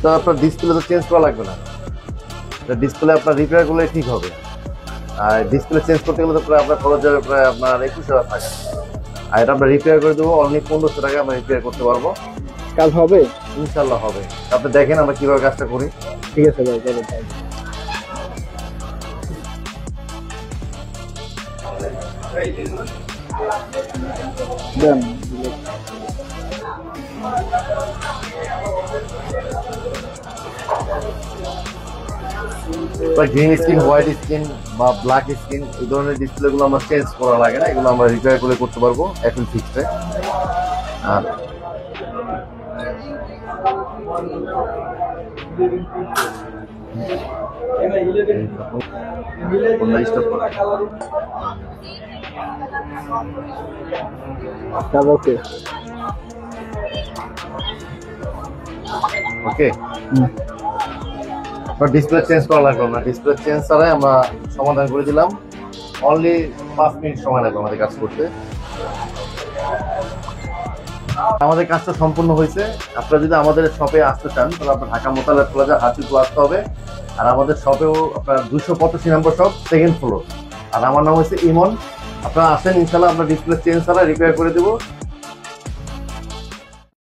তো আপনার ডিসপ্লে তো চেঞ্জ করা লাগবে না, ডিসপ্লে আপনার রিপেয়ার করলে ঠিক হবে। আর ডিসপ্লে চেঞ্জ করতে গেলে তো প্রায় আপনার খরচ যাবে প্রায় আপনার 21,000 টাকা। আর এটা আমরা রিপেয়ার করে দেবো অনলি 1500 টাকা আমরা রিপেয়ার করতে পারবো। কাজ হবে? ইনশাল্লাহ হবে। আপনি দেখেন আমরা কিভাবে কাজটা করি। ঠিক আছে ভাই, চলো তাই। দেন গ্রিন স্ক্রিন, হোয়াইট স্ক্রিন বা ব্ল্যাক স্ক্রিন এই ধরনের ডিসপ্লে গুলো আমরা চেঞ্জ করা লাগে না, এগুলো আমরা রিপেয়ার করে করতে পারবো এখন ফিক্সডে। আর ওকে ওকে, ডিসপ্লে চেঞ্জ করা লাগলো না, ডিসপ্লে চেঞ্জ ছাড়াই আমরা সমাধান করে দিলাম। অনলি 5 মিনিট সময় লাগবে আমাদের কাজ করতে। আমাদের কাজটা সম্পূর্ণ হয়েছে। আপনারা যদি আমাদের শপে আসতে চান তাহলে আপনার ঢাকা মোতালেব প্লাজা হাতিপুর আসতে হবে। আর আমাদের শপেও আপনার 285 নম্বর শপ, 2nd ফ্লোর। আর আমার নাম হচ্ছে ইমন। আপনারা আসেন, ইনশাল্লাহ আপনার ডিসপ্লে চেঞ্জ ছাড়া রিপেয়ার করে দেবো।